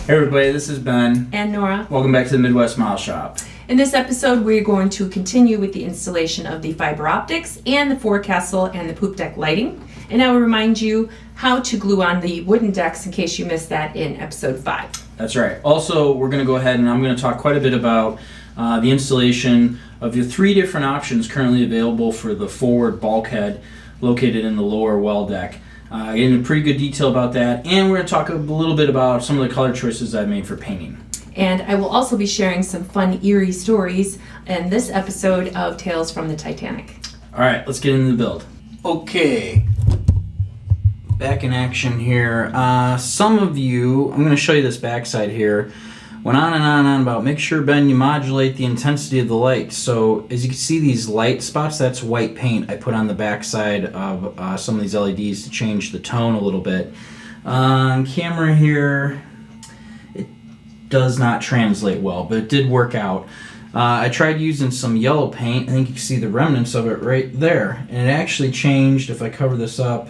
Hey everybody, this is Ben. And Nora. Welcome back to the Midwest Model Shop. In this episode, we're going to continue with the installation of the fiber optics and the forecastle and the poop deck lighting. And I will remind you how to glue on the wooden decks in case you missed that in episode 5. That's right. Also, we're going to go ahead and I'm going to talk quite a bit about the installation of the 3 different options currently available for the forward bulkhead located in the lower well deck. Get into pretty good detail about that, and we're going to talk a little bit about some of the color choices I made for painting. And I will also be sharing some fun, eerie stories in this episode of Tales from the Titanic. All right, let's get into the build. Okay, back in action here. Some of you, I'm going to show you this backside here, went on and on and on about make sure, Ben, you modulate the intensity of the light. So as you can see, these light spots, that's white paint I put on the backside of some of these LEDs to change the tone a little bit. On camera here, it does not translate well, but it did work out. I tried using some yellow paint. I think you can see the remnants of it right there. And it actually changed, if I cover this up,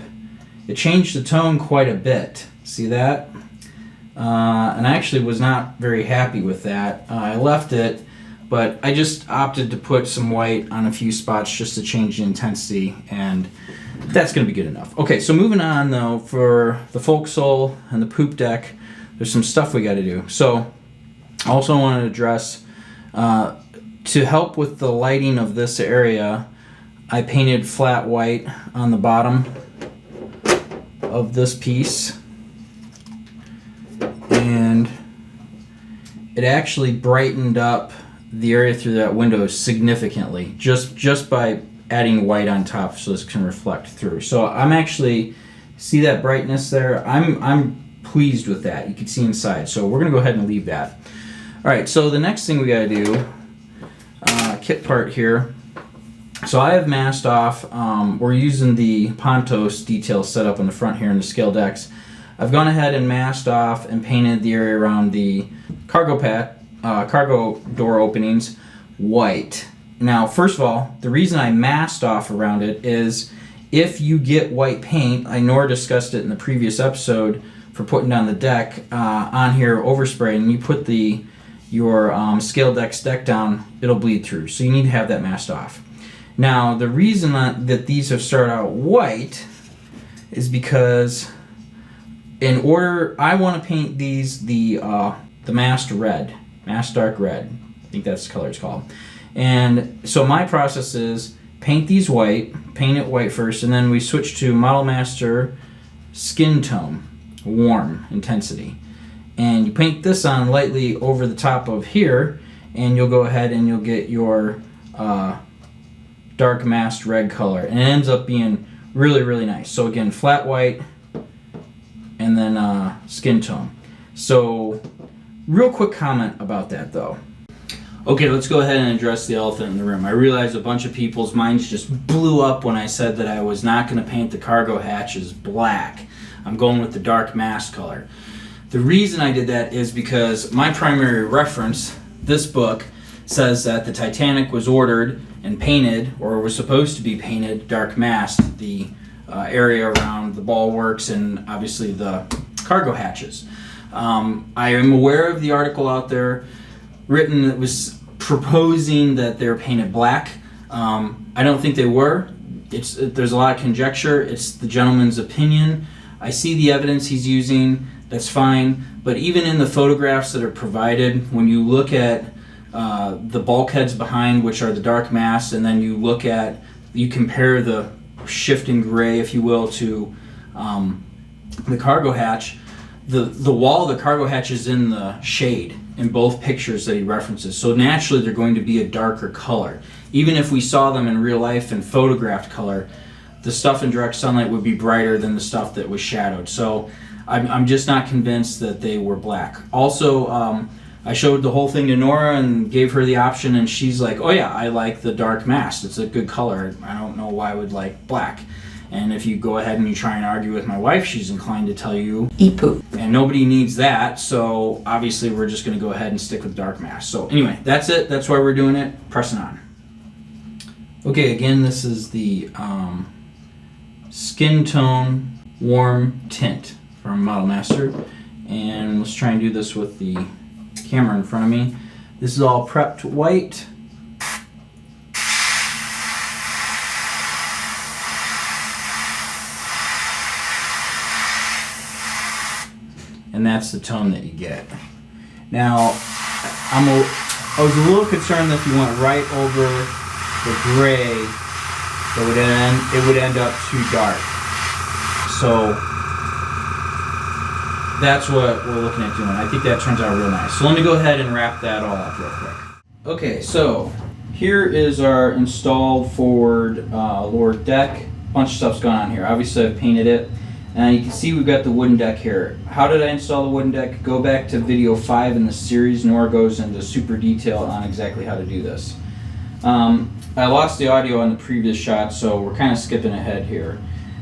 it changed the tone quite a bit. See that? And I actually was not very happy with that. I left it, but I just opted to put some white on a few spots just to change the intensity, and that's going to be good enough. Okay, so moving on though, for the forecastle and the poop deck, there's some stuff we got to do. So I also wanted to address, to help with the lighting of this area, I painted flat white on the bottom of this piece. And it actually brightened up the area through that window significantly, just by adding white on top so this can reflect through. So I'm actually, see that brightness there? I'm pleased with that. You can see inside. So we're gonna go ahead and leave that. All right, so the next thing we gotta do, kit part here. So I have masked off, we're using the Pontos detail set up in the front here in the scale decks. I've gone ahead and masked off and painted the area around the cargo door openings white. Now, first of all, the reason I masked off around it is if you get white paint, Nora discussed it in the previous episode for putting down the deck on here overspray, and you put your scale deck's deck down, it'll bleed through. So you need to have that masked off. Now, the reason that these have started out white is because in order, I want to paint these the Mast Red, Mast Dark Red. I think that's the color it's called. And so my process is paint these white, paint it white first, and then we switch to Model Master Skin Tone, Warm Intensity. And you paint this on lightly over the top of here, and you'll go ahead and you'll get your Dark Mast Red color. And it ends up being really, really nice. So again, flat white, and then skin tone. So real quick comment about that though. Okay, let's go ahead and address the elephant in the room. I realize a bunch of people's minds just blew up when I said that I was not going to paint the cargo hatches black. I'm going with the dark mast color. The reason I did that is because my primary reference, this book, says that the Titanic was ordered and painted, or was supposed to be painted, dark mast, the area around the bulwarks and obviously the cargo hatches. I am aware of the article out there written that was proposing that they're painted black. I don't think they were. There's a lot of conjecture. It's the gentleman's opinion. I see the evidence he's using. That's fine. But even in the photographs that are provided, when you look at the bulkheads behind, which are the dark masts, and then you compare the shifting gray, if you will, to the cargo hatch, the wall of the cargo hatch is in the shade in both pictures that he references. So naturally they're going to be a darker color. Even if we saw them in real life in photographed color, the stuff in direct sunlight would be brighter than the stuff that was shadowed. So I'm just not convinced that they were black. Also, I showed the whole thing to Nora and gave her the option, and she's like, oh yeah, I like the dark mast. It's a good color. I don't know why I would like black. And if you go ahead and you try and argue with my wife, she's inclined to tell you, eat poop. And nobody needs that, so obviously we're just going to go ahead and stick with dark mast. So anyway, that's it. That's why we're doing it. Pressing on. Okay, again, this is the skin tone warm tint from Model Master. And let's try and do this with the camera in front of me. This is all prepped white. And that's the tone that you get. Now, I was a little concerned that if you went right over the gray, it would end up too dark. So that's what we're looking at doing. I think that turns out real nice. So let me go ahead and wrap that all up real quick. Okay, so here is our installed forward lower deck. A bunch of stuff's gone on here. Obviously I've painted it. And you can see we've got the wooden deck here. How did I install the wooden deck? Go back to video 5 in the series. Nora goes into super detail on exactly how to do this. I lost the audio on the previous shot, so we're kind of skipping ahead here.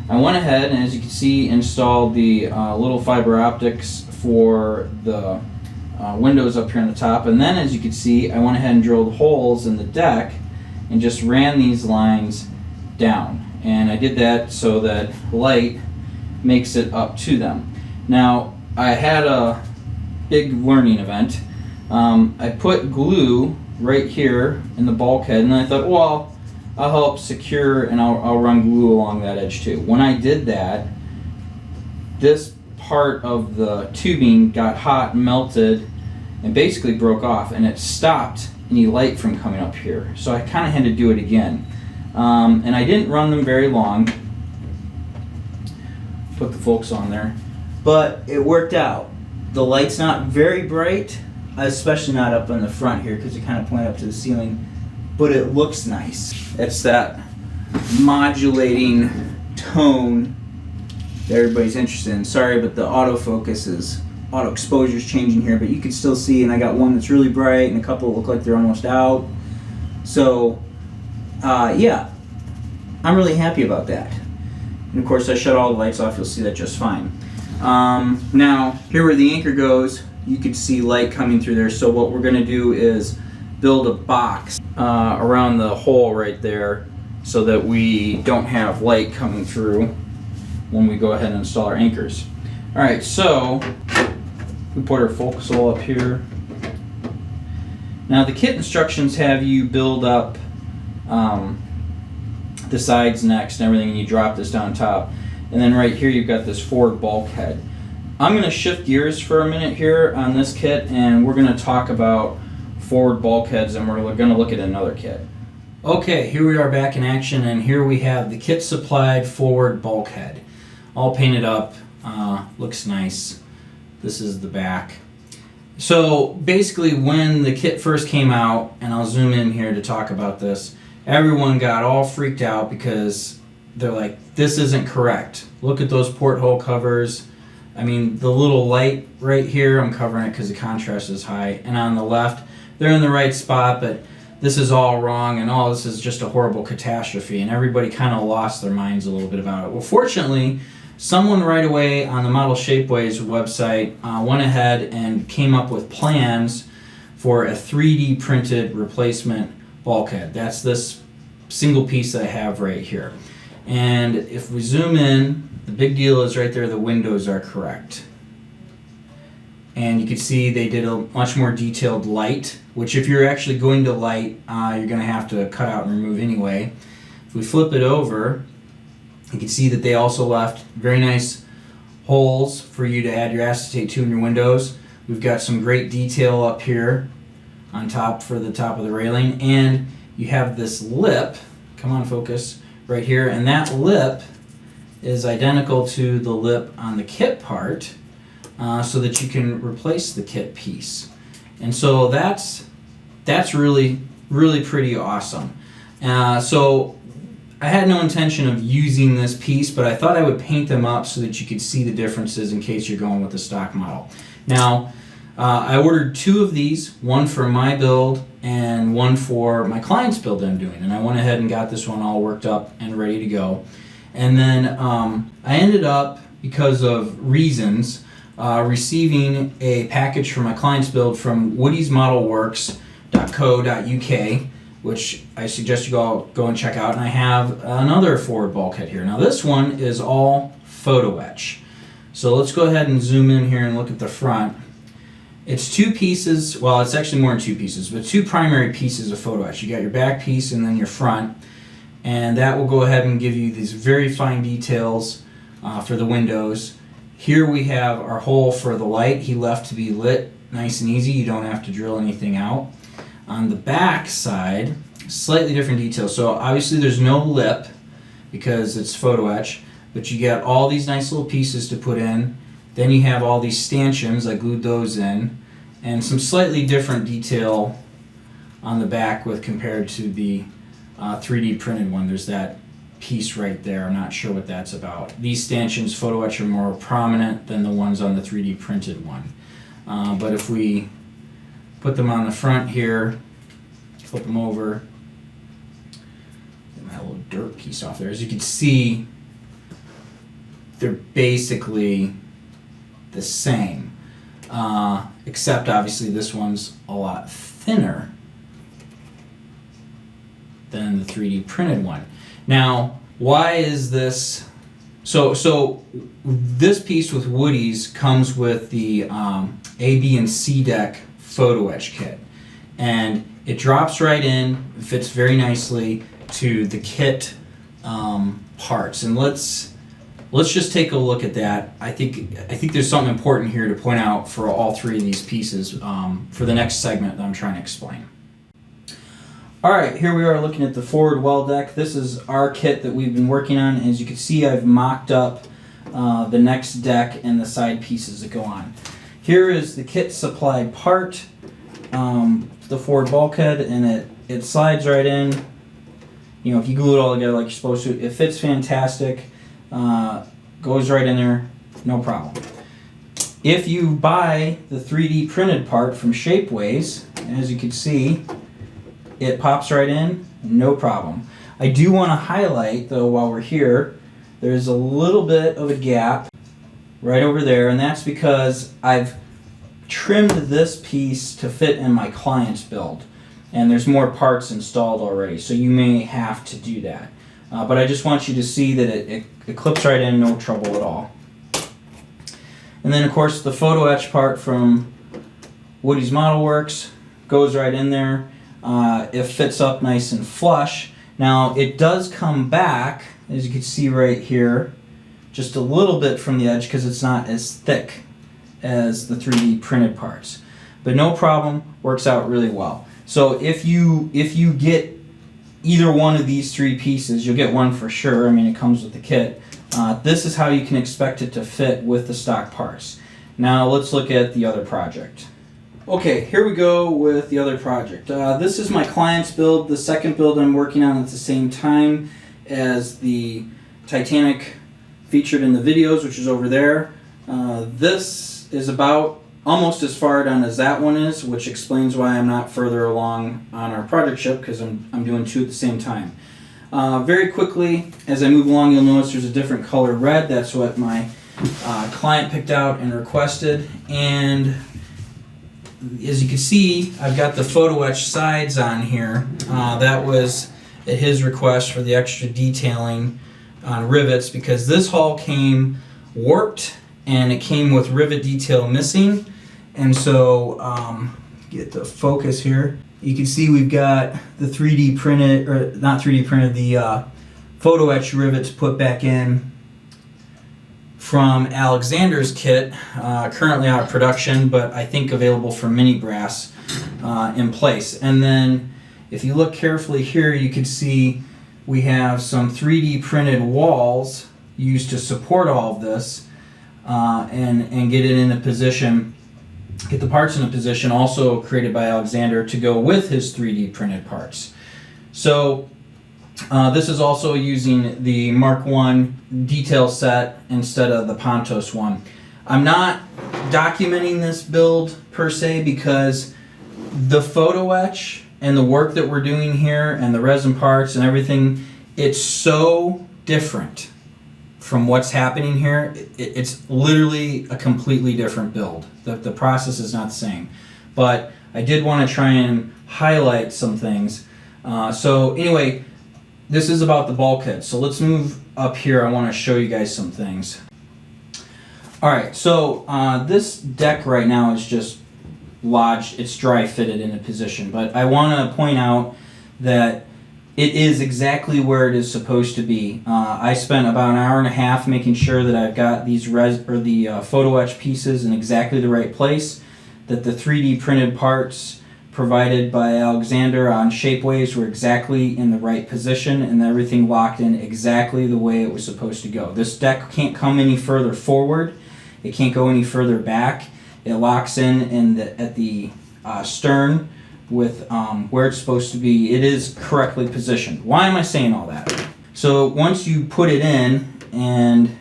I went ahead and, as you can see, installed the little fiber optics for the windows up here on the top. And then, as you can see, I went ahead and drilled holes in the deck and just ran these lines down. And I did that so that light makes it up to them. Now, I had a big learning event. I put glue right here in the bulkhead, and I thought, well, I'll help secure and I'll run glue along that edge too. When I did that, this part of the tubing got hot and melted and basically broke off, and it stopped any light from coming up here. So I kind of had to do it again. And I didn't run them very long. Put the focus on there, but it worked out. The light's not very bright, especially not up on the front here because it kind of point up to the ceiling, but it looks nice. It's that modulating tone that everybody's interested in. Sorry, but the auto exposure is changing here, but you can still see, and I got one that's really bright and a couple that look like they're almost out. So yeah, I'm really happy about that. And of course I shut all the lights off, you'll see that just fine. Now, here where the anchor goes, you can see light coming through there. So what we're going to do is build a box around the hole right there so that we don't have light coming through when we go ahead and install our anchors. Alright, so we put our focus hole up here. Now the kit instructions have you build up the sides next and everything, and you drop this down top. And then right here you've got this forward bulkhead. I'm going to shift gears for a minute here on this kit, and we're going to talk about forward bulkheads, and we're going to look at another kit. Okay, here we are back in action, and here we have the kit supplied forward bulkhead. All painted up, looks nice. This is the back. So basically when the kit first came out, and I'll zoom in here to talk about this, everyone got all freaked out because they're like, this isn't correct. Look at those porthole covers. I mean, the little light right here, I'm covering it because the contrast is high. And on the left, they're in the right spot, but this is all wrong, and all this is just a horrible catastrophe. And everybody kind of lost their minds a little bit about it. Well, fortunately, someone right away on the Model Shapeways website went ahead and came up with plans for a 3D printed replacement bulkhead. That's this single piece that I have right here. And if we zoom in, the big deal is right there, the windows are correct. And you can see they did a much more detailed light, which if you're actually going to light, you're going to have to cut out and remove anyway. If we flip it over, you can see that they also left very nice holes for you to add your acetate to in your windows. We've got some great detail up here on top for the top of the railing, and you have this lip, come on focus, right here, and that lip is identical to the lip on the kit part, so that you can replace the kit piece. And so that's really pretty awesome. So I had no intention of using this piece, but I thought I would paint them up so that you could see the differences in case you're going with the stock model. Now, I ordered 2 of these, one for my build and one for my client's build that I'm doing. And I went ahead and got this one all worked up and ready to go. And then I ended up, because of reasons, receiving a package for my client's build from woodiesmodelworks.co.uk, which I suggest you go and check out. And I have another forward bulkhead here. Now this one is all photo etch. So let's go ahead and zoom in here and look at the front. It's two pieces, well, it's actually more than two pieces, but two primary pieces of photo etch. You got your back piece and then your front, and that will go ahead and give you these very fine details for the windows. Here we have our hole for the light. He left to be lit nice and easy. You don't have to drill anything out. On the back side, slightly different details. So obviously there's no lip because it's photo etch, but you got all these nice little pieces to put in. Then you have all these stanchions, I glued those in, and some slightly different detail on the back with compared to the 3D printed one. There's that piece right there. I'm not sure what that's about. These stanchions, photo etch, are more prominent than the ones on the 3D printed one. But if we put them on the front here, flip them over, get my little dirt piece off there. As you can see, they're basically the same, except obviously this one's a lot thinner than the 3D printed one. Now, why is this? So this piece with Woody's comes with the A, B, and C deck photo etch kit, and it drops right in, fits very nicely to the kit parts. And let's just take a look at that. I think there's something important here to point out for all three of these pieces for the next segment that I'm trying to explain. All right, here we are looking at the forward well deck. This is our kit that we've been working on. As you can see, I've mocked up the next deck and the side pieces that go on. Here is the kit supplied part, the forward bulkhead, and it slides right in. You know, if you glue it all together like you're supposed to, it fits fantastic. Goes right in there, no problem. If you buy the 3D printed part from Shapeways, as you can see, it pops right in, no problem. I do want to highlight, though, while we're here, there's a little bit of a gap right over there, and that's because I've trimmed this piece to fit in my client's build, and there's more parts installed already, so you may have to do that. But I just want you to see that it clips right in, no trouble at all. And then, of course, the photo etch part from Woody's Model Works goes right in there. It fits up nice and flush. Now, it does come back, as you can see right here, just a little bit from the edge because it's not as thick as the 3D printed parts. But no problem, works out really well. So if you get either one of these three pieces, you'll get one for sure. I mean, it comes with the kit. This is how you can expect it to fit with the stock parts. Now let's look at the other project. Okay, here we go with the other project. This is my client's build, the second build I'm working on at the same time as the Titanic featured in the videos, which is over there. This is about almost as far done as that one is, which explains why I'm not further along on our project ship, because I'm doing two at the same time. Very quickly, as I move along, you'll notice there's a different color red. That's what my client picked out and requested. And as you can see, I've got the photo etch sides on here. That was at his request for the extra detailing on rivets, because this hull came warped and it came with rivet detail missing. And so, get the focus here. You can see we've got the 3D printed, or not 3D printed, the photo etch rivets put back in from Alexander's kit, currently out of production, but I think available for mini brass in place. And then if you look carefully here, you can see we have some 3D printed walls used to support all of this and get it in a position, get the parts in a position also created by Alexander to go with his 3D printed parts. So this is also using the Mark I detail set instead of the Pontos one. I'm not documenting this build per se because the photo etch and the work that we're doing here and the resin parts and everything, it's so different from what's happening here. It's literally a completely different build. The process is not the same. But I did want to try and highlight some things. So anyway, this is about the bulkhead. So let's move up here. I want to show you guys some things. All right, so this deck right now is just lodged, it's dry fitted into position, but I want to point out that it is exactly where it is supposed to be. I spent about an hour and a half making sure that I've got these photo etch pieces in exactly the right place, that the 3D printed parts provided by Alexander on Shapeways were exactly in the right position, and everything locked in exactly the way it was supposed to go. This deck can't come any further forward. It can't go any further back. It locks in at the stern with where it's supposed to be. It is correctly positioned. Why am I saying all that? So once you put it in, and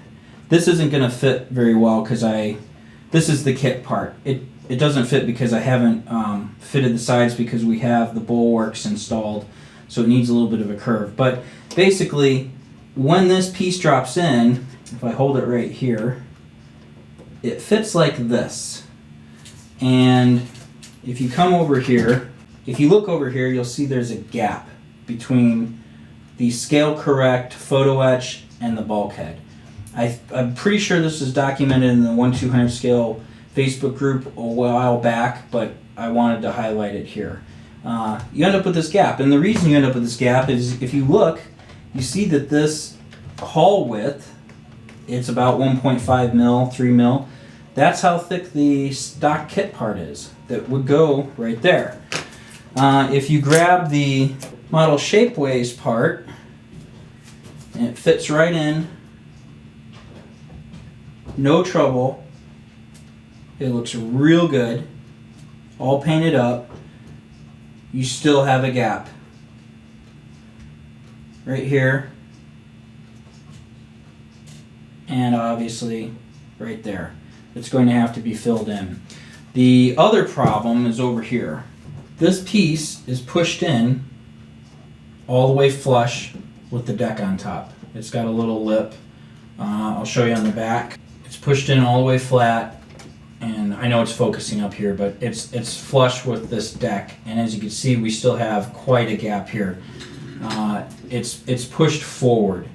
this isn't going to fit very well because this is the kit part. It doesn't fit because I haven't fitted the sides because we have the bulwarks installed, so it needs a little bit of a curve. But basically, when this piece drops in, if I hold it right here, it fits like this. And if you come over here, if you look over here, you'll see there's a gap between the scale correct photo etch and the bulkhead. I'm pretty sure this was documented in the 1/200 scale Facebook group a while back, but I wanted to highlight it here. You end up with this gap, and the reason you end up with this gap is if you look, you see that this hull width, it's about 1.5 mil, 3 mil. That's how thick the stock kit part is. That would go right there. If you grab the model Shapeways part, and it fits right in, no trouble. It looks real good, all painted up. You still have a gap right here, and obviously right there. It's going to have to be filled in. The other problem is over here. This piece is pushed in all the way flush with the deck on top. It's got a little lip. I'll show you on the back. It's pushed in all the way flat, and I know it's focusing up here, but it's flush with this deck. And as you can see, we still have quite a gap here. It's pushed forward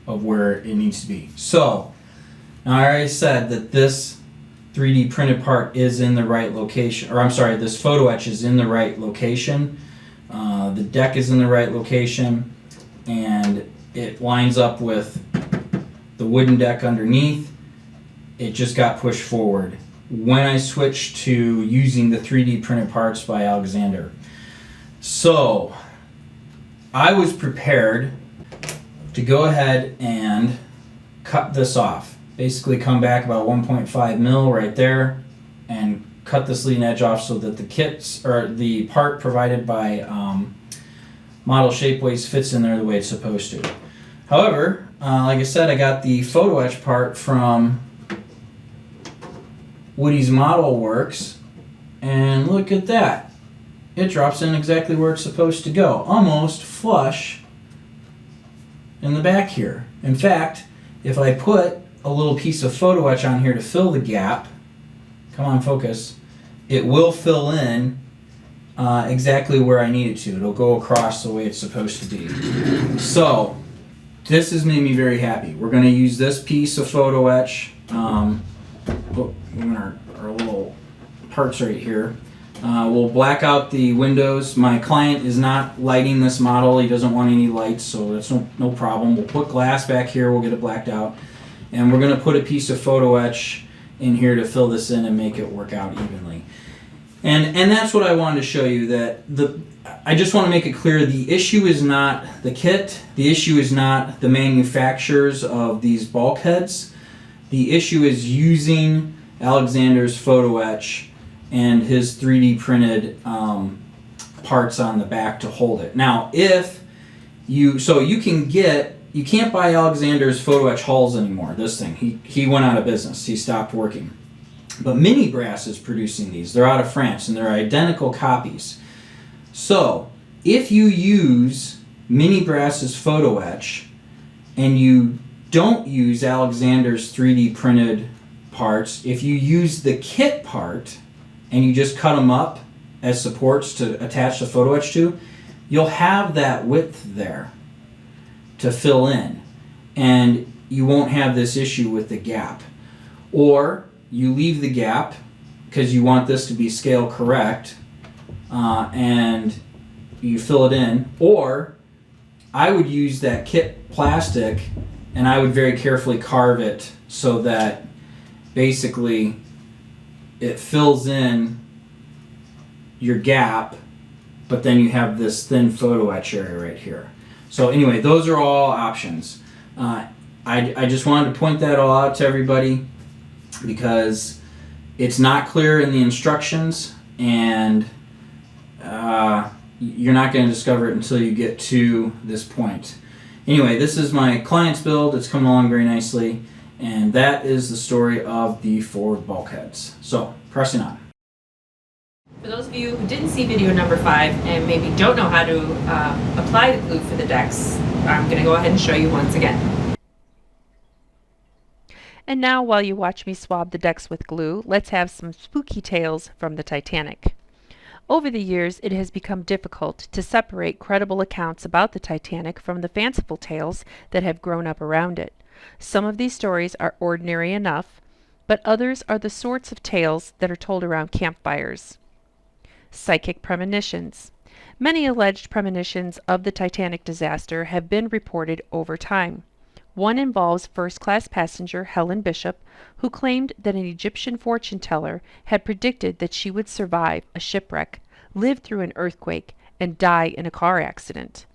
of where it needs to be. So, now I already said that this 3D printed part is in the right location, or I'm sorry, this photo etch is in the right location. The deck is in the right location, and it lines up with the wooden deck underneath. It just got pushed forward when I switched to using the 3D printed parts by Alexander. So I was prepared to go ahead and cut this off. Basically come back about 1.5 mil right there and cut this leading edge off so that the kits, or the part provided by Model Shapeways, fits in there the way it's supposed to. However, like I said, I got the photo etch part from Woody's Model Works, and look at that. It drops in exactly where it's supposed to go, almost flush in the back here. In fact, if I put a little piece of photo etch on here to fill the gap, come on, focus, it will fill in exactly where I need it to. It'll go across the way it's supposed to be. So this has made me very happy. We're going to use this piece of photo etch. Our little parts right here. We'll black out the windows. My client is not lighting this model. He doesn't want any lights, so that's no problem. We'll put glass back here. We'll get it blacked out. And we're going to put a piece of photo etch in here to fill this in and make it work out evenly. And that's what I wanted to show you. I just want to make it clear, the issue is not the kit. The issue is not the manufacturers of these bulkheads. The issue is using Alexander's photo etch and his 3D printed parts on the back to hold it. Now, you can't buy Alexander's photo etch hulls anymore. This thing, he went out of business. He stopped working. But Mini Brass is producing these. They're out of France, and they're identical copies. So, if you use Mini Brass's photo etch and you don't use Alexander's 3D printed parts, if you use the kit part and you just cut them up as supports to attach the photo etch to, you'll have that width there to fill in, and you won't have this issue with the gap. Or you leave the gap because you want this to be scale correct, and you fill it in. Or I would use that kit plastic and I would very carefully carve it so that basically it fills in your gap, but then you have this thin photo etch area right here. So anyway, those are all options. I just wanted to point that all out to everybody because it's not clear in the instructions, and you're not going to discover it until you get to this point. Anyway, this is my client's build. It's coming along very nicely, and that is the story of the forward bulkheads. So, pressing on. For those of you who didn't see video number 5 and maybe don't know how to apply the glue for the decks, I'm going to go ahead and show you once again. And now, while you watch me swab the decks with glue, let's have some spooky tales from the Titanic. Over the years, it has become difficult to separate credible accounts about the Titanic from the fanciful tales that have grown up around it. Some of these stories are ordinary enough, but others are the sorts of tales that are told around campfires. Psychic premonitions. Many alleged premonitions of the Titanic disaster have been reported over time. One involves first-class passenger Helen Bishop, who claimed that an Egyptian fortune teller had predicted that she would survive a shipwreck, live through an earthquake, and die in a car accident.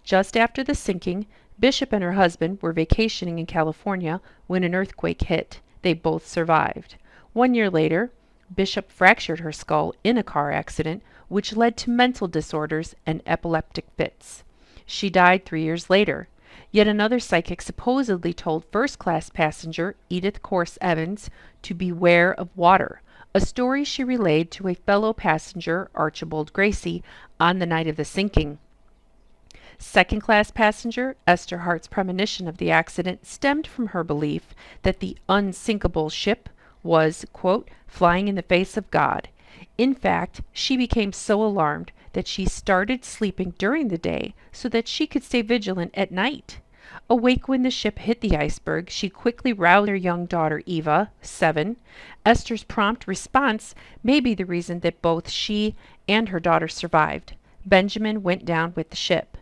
Just after the sinking, Bishop and her husband were vacationing in California when an earthquake hit. They both survived. 1 year later, Bishop fractured her skull in a car accident, which led to mental disorders and epileptic fits. She died 3 years later. Yet another psychic supposedly told first-class passenger Edith Corse Evans to beware of water, a story she relayed to a fellow passenger, Archibald Gracie, on the night of the sinking. Second-class passenger Esther Hart's premonition of the accident stemmed from her belief that the unsinkable ship was, quote, flying in the face of God. In fact, she became so alarmed that she started sleeping during the day so that she could stay vigilant at night. Awake when the ship hit the iceberg, she quickly roused her young daughter Eva, 7. Esther's prompt response may be the reason that both she and her daughter survived. Benjamin went down with the ship.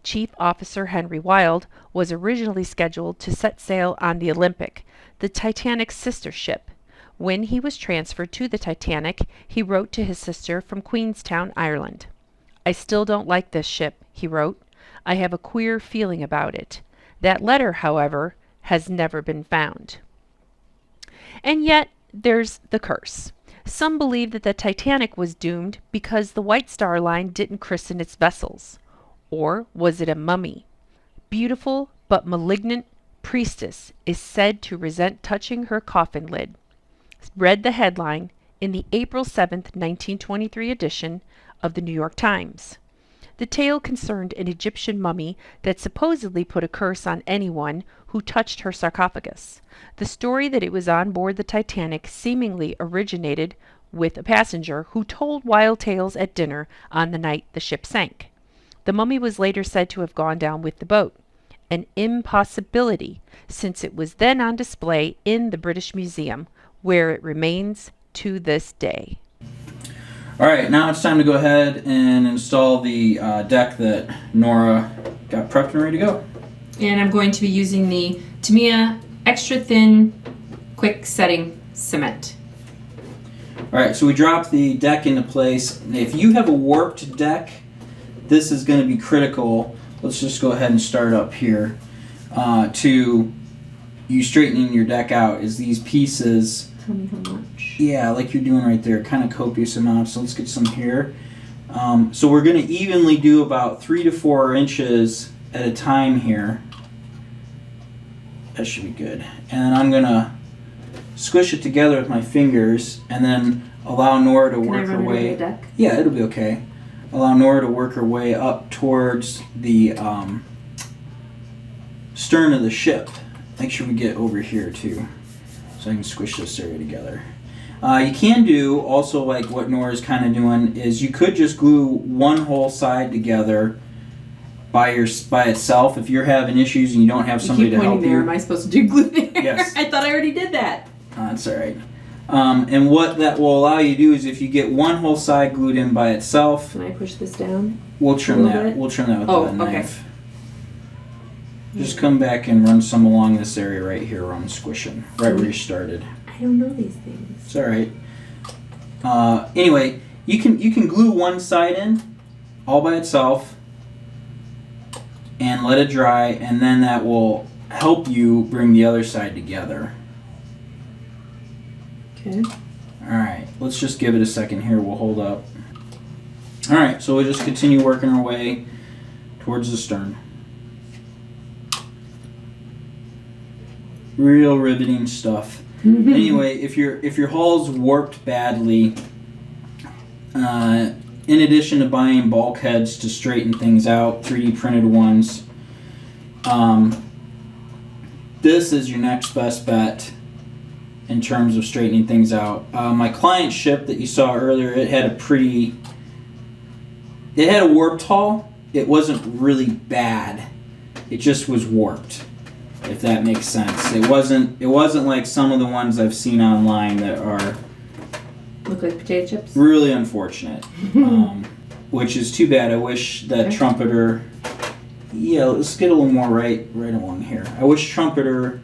Chief Officer Henry Wilde was originally scheduled to set sail on the Olympic, the Titanic's sister ship. When he was transferred to the Titanic, he wrote to his sister from Queenstown, Ireland. "I still don't like this ship," he wrote. "I have a queer feeling about it." That letter, however, has never been found. And yet, there's the curse. Some believe that the Titanic was doomed because the White Star Line didn't christen its vessels. Or was it a mummy? Beautiful but malignant priestess is said to resent touching her coffin lid. Read the headline in the April 7th, 1923 edition of the New York Times. The tale concerned an Egyptian mummy that supposedly put a curse on anyone who touched her sarcophagus. The story that it was on board the Titanic seemingly originated with a passenger who told wild tales at dinner on the night the ship sank. The mummy was later said to have gone down with the boat, an impossibility since it was then on display in the British Museum, where it remains to this day. All right, now it's time to go ahead and install the deck that Nora got prepped and ready to go. And I'm going to be using the Tamiya Extra Thin Quick Setting Cement. All right, so we dropped the deck into place. If you have a warped deck, this is going to be critical. Let's just go ahead and start up here. To you straightening your deck out is these pieces. Tell me how much. Yeah, like you're doing right there, kind of copious amounts. So let's get some here. So we're going to evenly do about 3 to 4 inches at a time here. That should be good. And then I'm going to squish it together with my fingers and then allow Nora to work her way. The deck? Yeah, it'll be okay. Allow Nora to work her way up towards the stern of the ship. Make sure we get over here too, so I can squish this area together. You can do also like what Nora's kind of doing is you could just glue one whole side together by itself if you're having issues and you don't have somebody to help there. you. Am I supposed to do glue there? Yes. I thought I already did that. That's all right. And what that will allow you to do is if you get one whole side glued in by itself, Can I push this down? we'll trim A that. little bit? We'll trim that with Oh, the okay. knife. Just come back and run some along this area right here where I'm squishing, right where you started. I don't know these things. It's all right. Anyway, you can glue one side in all by itself and let it dry, and then that will help you bring the other side together. Okay. All right, let's just give it a second here. We'll hold up. All right, so we'll just continue working our way towards the stern. Real riveting stuff. Anyway, if your hull's warped badly, in addition to buying bulkheads to straighten things out, 3D printed ones, this is your next best bet in terms of straightening things out. My client's ship that you saw earlier, it had a warped hull. It wasn't really bad. It just was warped, if that makes sense. It wasn't like some of the ones I've seen online that are Look like potato chips? really unfortunate, which is too bad. I wish that Okay. Trumpeter, yeah, let's get a little more right along here. I wish Trumpeter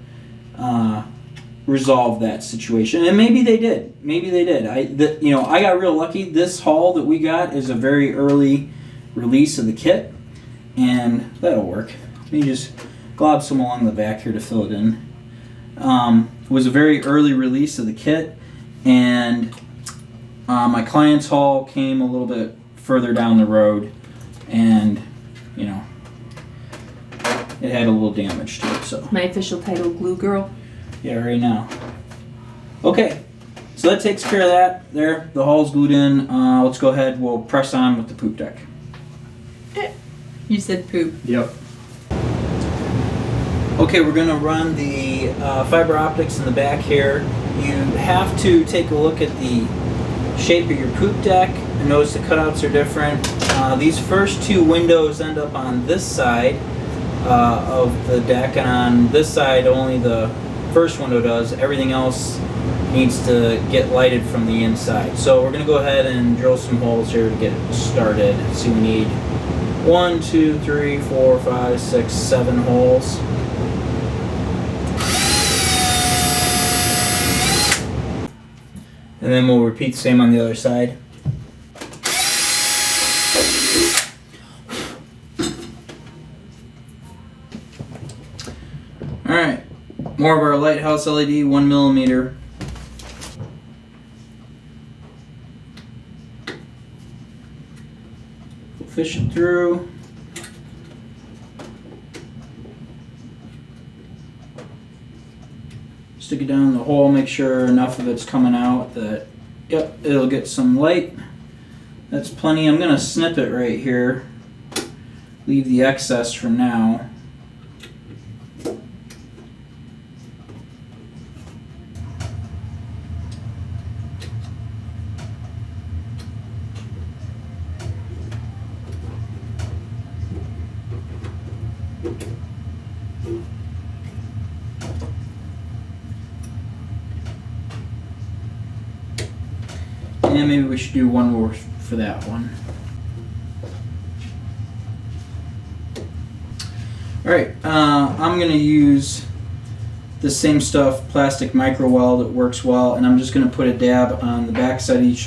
resolved that situation, and maybe they did. I got real lucky. This haul that we got is a very early release of the kit, and that'll work. Let me just glob some along the back here to fill it in. It was a very early release of the kit, and my client's haul came a little bit further down the road, and it had a little damage to it. So My official title, Glue Girl. yeah, right now. Okay, so that takes care of that. There, the hull's glued in. Let's go ahead. We'll press on with the poop deck. You said poop. Yep. Okay, we're going to run the fiber optics in the back here. You have to take a look at the shape of your poop deck and notice the cutouts are different. These first two windows end up on this side of the deck, and on this side only the first window does. Everything else needs to get lighted from the inside. So we're going to go ahead and drill some holes here to get it started. So we need 1, 2, 3, 4, 5, 6, 7 holes. And then we'll repeat the same on the other side. Alright, more of our lighthouse LED, 1 millimeter. Fish it through. Stick it down in the hole, make sure enough of it's coming out that, yep, it'll get some light. That's plenty. I'm going to snip it right here. Leave the excess for now. And maybe we should do one more for that one. Alright, I'm going to use the same stuff, plastic micro weld. It works well, and I'm just going to put a dab on the back side of each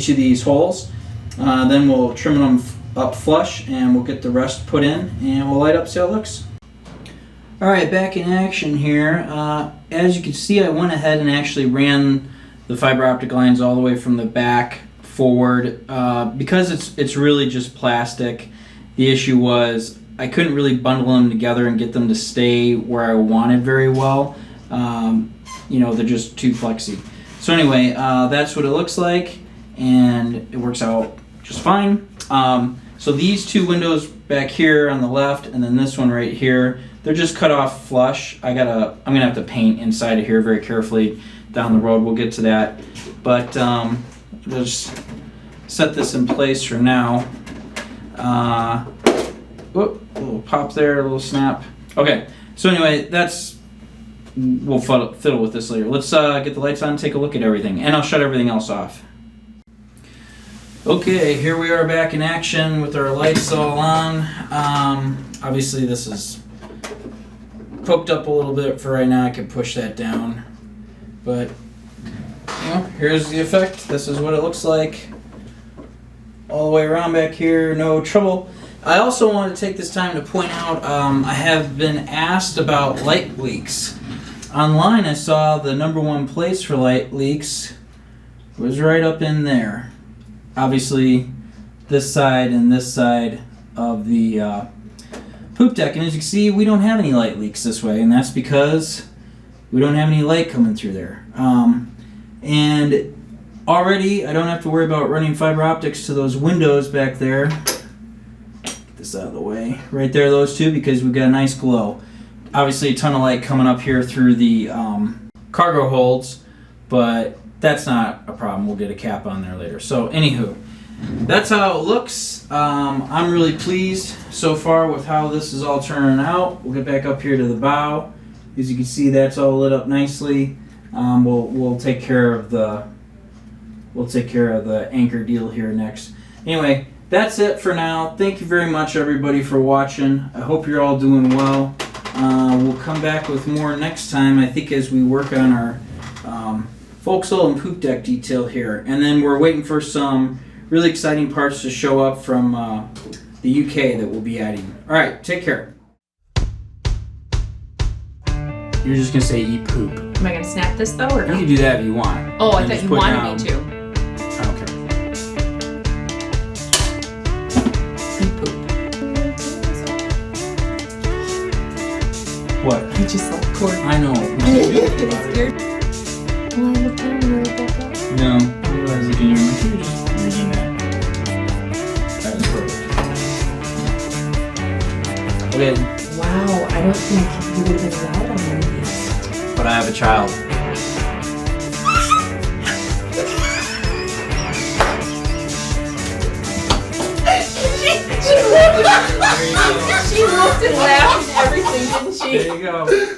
of these holes. Then we'll trim them up flush, and we'll get the rest put in, and we'll light up, see how it looks. Alright, back in action here. As you can see, I went ahead and actually ran the fiber optic lines all the way from the back forward. Because it's really just plastic, the issue was I couldn't really bundle them together and get them to stay where I wanted very well. They're just too flexy. So anyway, that's what it looks like, and it works out just fine. So these two windows back here on the left, and then this one right here, they're just cut off flush. I'm gonna have to paint inside of here very carefully down the road. We'll get to that, but we'll just set this in place for now. Whoop, a little pop there, a little snap. Okay, so anyway, that's we'll fiddle with this later. Let's get the lights on, take a look at everything, and I'll shut everything else off. Okay, here we are back in action with our lights all on. Obviously this is poked up a little bit for right now. I can push that down, but here's the effect. This is what it looks like all the way around back here. No trouble. I also wanted to take this time to point out I have been asked about light leaks. Online I saw the #1 place for light leaks was right up in there. Obviously this side and this side of the poop deck, and as you can see we don't have any light leaks this way, and that's because we don't have any light coming through there. And already I don't have to worry about running fiber optics to those windows back there. Get this out of the way. Right there, those two, because we've got a nice glow. Obviously a ton of light coming up here through the cargo holds, but that's not a problem. We'll get a cap on there later. So anywho, that's how it looks. I'm really pleased so far with how this is all turning out. We'll get back up here to the bow. As you can see, that's all lit up nicely. We'll take care of the anchor deal here next. Anyway, that's it for now. Thank you very much everybody for watching. I hope you're all doing well. We'll come back with more next time, I think, as we work on our forecastle and poop deck detail here. And then we're waiting for some really exciting parts to show up from the UK that we'll be adding. Alright, take care. You're just going to say eat poop. Am I going to snap this though, or no? You can do that if you want. Oh, I And thought just you put wanted down- me to. Okay. Eat poop. What? I just like cord. I know. Scared. Well, I looked down and right back up. No, I was looking at you. You were just reading that. That was perfect. Okay, Wow, I don't think you would have been allowed on one of these. but I have a child. She looked and laughed and everything, didn't she? There you go.